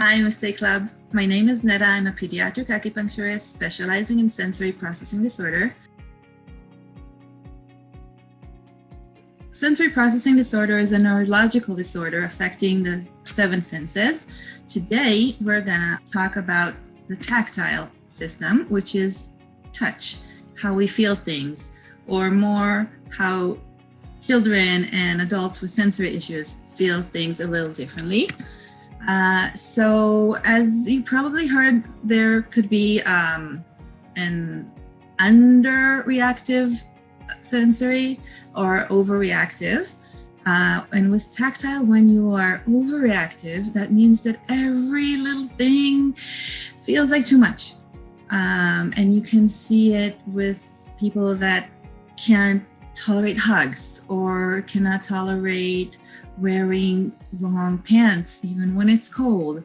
Hi, Mistake Club. My name is Neta. I'm a pediatric acupuncturist specializing in sensory processing disorder. Sensory processing disorder is a neurological disorder affecting the 7 senses. Today, we're gonna talk about the tactile system, which is touch, how we feel things, or more how children and adults with sensory issues feel things a little differently. So as you probably heard, there could be an underreactive sensory or overreactive. And with tactile, when you are overreactive, that means that every little thing feels like too much. And you can see it with people that can't tolerate hugs or cannot tolerate wearing long pants even when it's cold.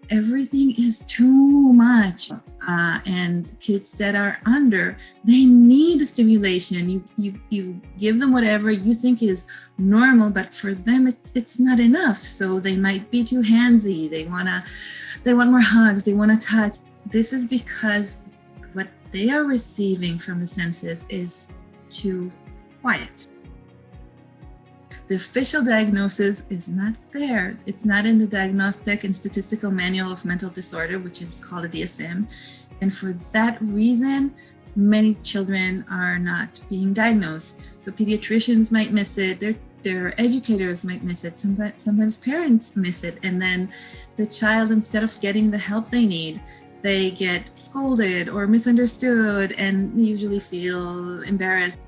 Everything is too much. And kids that are under, they need stimulation. You give them whatever you think is normal, but for them it's not enough. So they might be too handsy. They want more hugs. They want to touch. This is because what they are receiving from the senses is too quiet. The official diagnosis is not there. It's not in the Diagnostic and Statistical Manual of Mental Disorder, which is called a DSM. And for that reason, many children are not being diagnosed. So pediatricians might miss it. Their educators might miss it. Sometimes parents miss it. And then the child, instead of getting the help they need, they get scolded or misunderstood and usually feel embarrassed.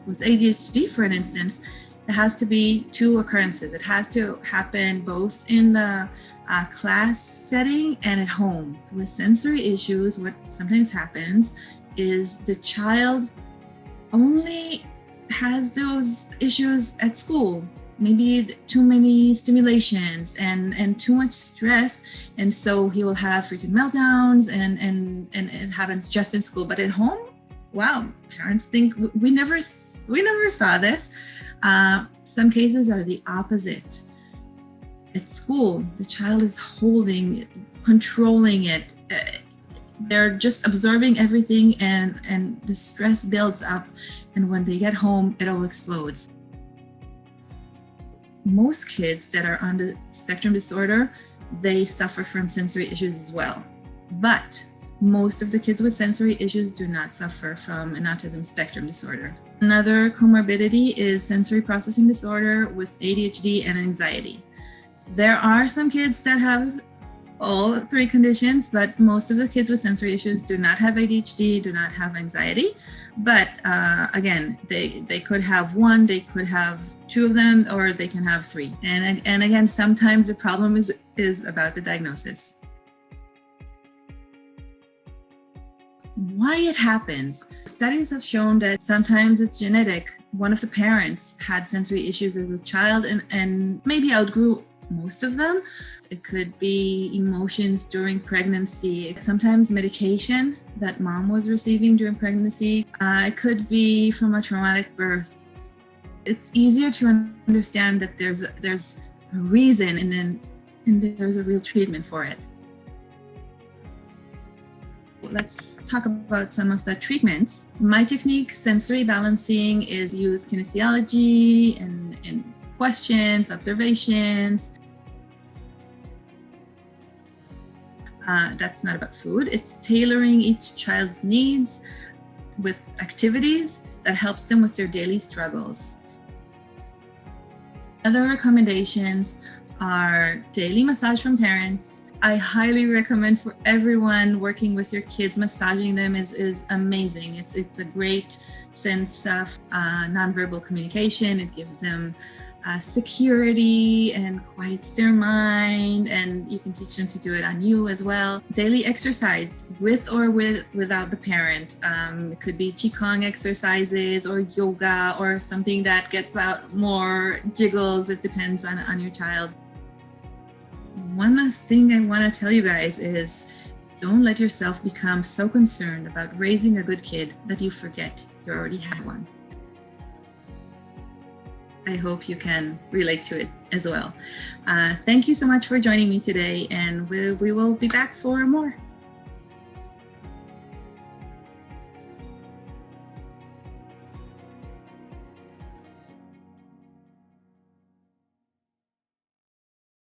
With ADHD, for instance, it has to be 2 occurrences. It has to happen both in the class setting and at home. With sensory issues, what sometimes happens is the child only has those issues at school. Maybe too many stimulations and too much stress, and so he will have frequent meltdowns, and it happens just in school. But at home, wow, parents think we never saw this. Some cases are the opposite. At school, the child is holding it, controlling it. They're just absorbing everything, and the stress builds up. And when they get home, it all explodes. Most kids that are on the spectrum disorder, they suffer from sensory issues as well. But most of the kids with sensory issues do not suffer from an autism spectrum disorder. Another comorbidity is sensory processing disorder with ADHD and anxiety. There are some kids that have all 3 conditions, but most of the kids with sensory issues do not have ADHD, do not have anxiety. But again, they could have 1, they could have 2 of them, or they can have 3. And again, sometimes the problem is about the diagnosis. Why it happens. Studies have shown that sometimes it's genetic. One of the parents had sensory issues as a child and maybe outgrew most of them. It could be emotions during pregnancy, sometimes medication that mom was receiving during pregnancy. It could be from a traumatic birth. It's easier to understand that there's a reason and there's a real treatment for it. Let's talk about some of the treatments. My technique, sensory balancing, is use kinesiology and questions, observations. That's not about food. It's tailoring each child's needs with activities that helps them with their daily struggles. Other recommendations are daily massage from parents. I highly recommend for everyone working with your kids. Massaging them is amazing. It's a great sense of nonverbal communication. It gives them security and quiets their mind, and you can teach them to do it on you as well. Daily exercise with or without the parent. It could be Qigong exercises or yoga or something that gets out more jiggles. It depends on your child. One last thing I want to tell you guys is don't let yourself become so concerned about raising a good kid that you forget you already had one. I hope you can relate to it as well. Thank you so much for joining me today, and we will be back for more.